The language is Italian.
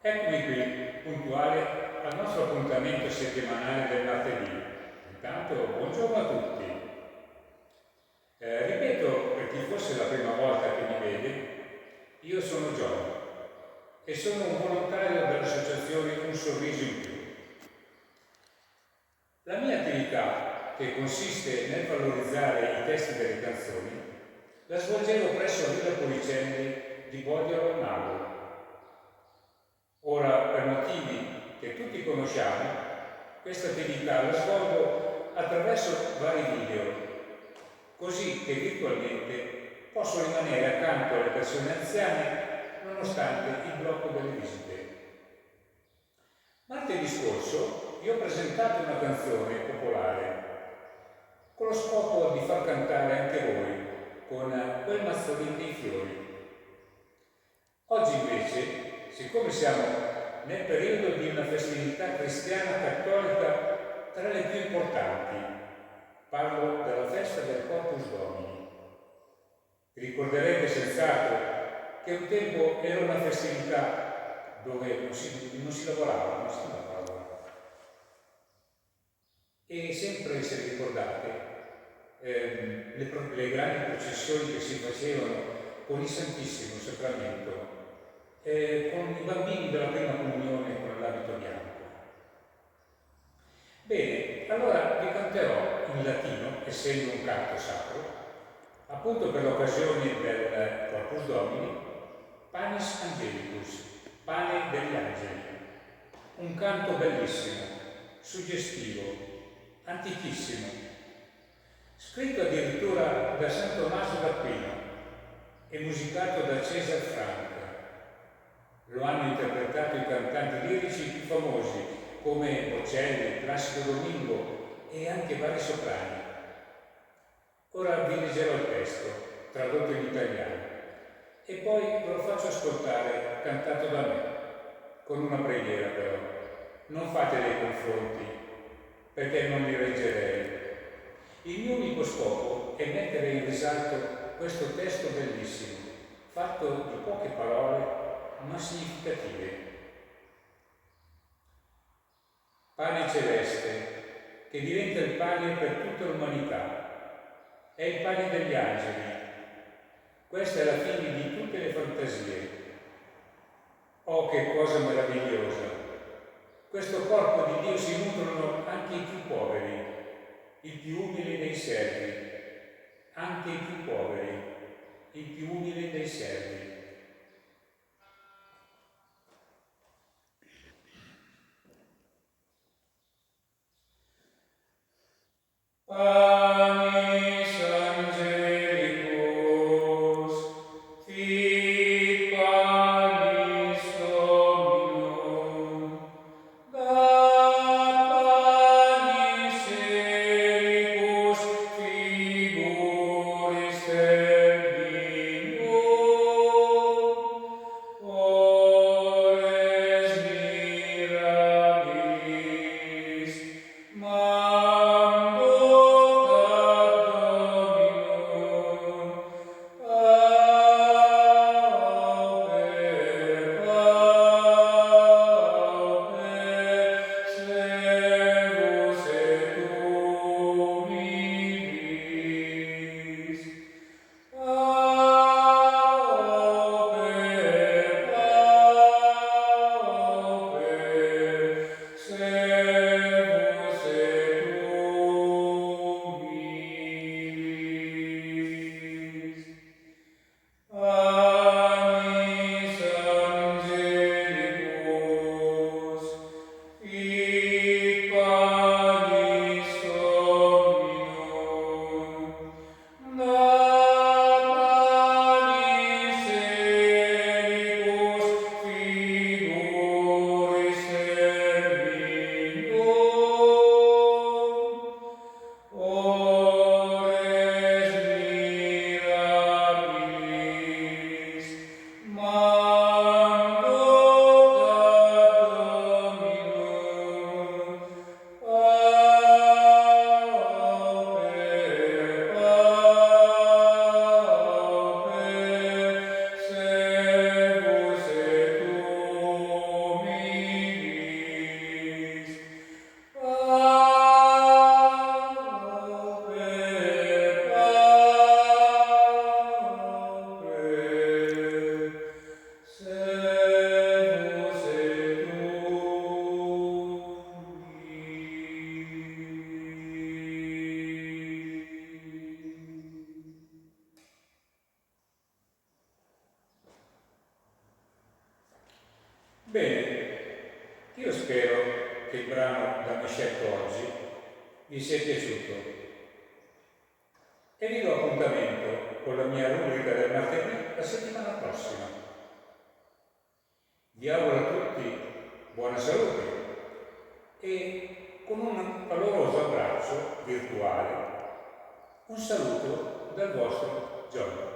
Eccomi qui, puntuale al nostro appuntamento settimanale del martedì. Intanto, buongiorno a tutti. Ripeto, per chi fosse la prima volta che mi vede, io sono John e sono un volontario dell'associazione Un Sorriso in Più. La mia attività, che consiste nel valorizzare i testi delle canzoni, la svolgevo presso Villa Policelli di Bodio al Mago. Ora, per motivi che tutti conosciamo, questa attività la svolgo attraverso vari video, così che virtualmente posso rimanere accanto alle persone anziane nonostante il blocco delle visite. Martedì scorso vi ho presentato una canzone popolare con lo scopo di far cantare anche voi con quel mazzolino dei fiori. Oggi invece, siccome siamo nel periodo di una festività cristiana cattolica tra le più importanti, parlo della festa del Corpus Domini. Vi ricorderete senz'altro che un tempo era una festività dove non si lavorava. E sempre, se ricordate, le grandi processioni che si facevano con il Santissimo Sacramento, con i bambini della prima comunione con l'abito bianco. Bene, allora vi canterò in latino, essendo un canto sacro, appunto per l'occasione del Corpus Domini, Panis Angelicus, pane degli angeli. Un canto bellissimo, suggestivo, antichissimo, scritto addirittura da San Tommaso d'Aquino e musicato da César Franck. Lo hanno interpretato i cantanti lirici più famosi come Bocelli, Placido Domingo e anche vari soprani. Ora vi leggerò il testo, tradotto in italiano, e poi ve lo faccio ascoltare cantato da me, con una preghiera però. Non fate dei confronti, perché non li reggerei. Il mio unico scopo è mettere in risalto questo testo bellissimo, fatto di poche parole ma significative. Pane celeste, che diventa il pane per tutta l'umanità, è il pane degli angeli. Questa è la fine di tutte le fantasie. Oh, che cosa meravigliosa! Questo corpo di Dio si nutrono anche i più poveri, i più umili dei servi, anche i più poveri, i più umili dei servi. Panis Angelicus, fit panis Dominum, da panis elicus figuris terminum, ores mirabilis, mando Bene, io spero che il brano da me scelto oggi vi sia piaciuto e vi do appuntamento con la mia rubrica del martedì la settimana prossima. Vi auguro a tutti buona salute e con un caloroso abbraccio virtuale un saluto dal vostro Giorgio.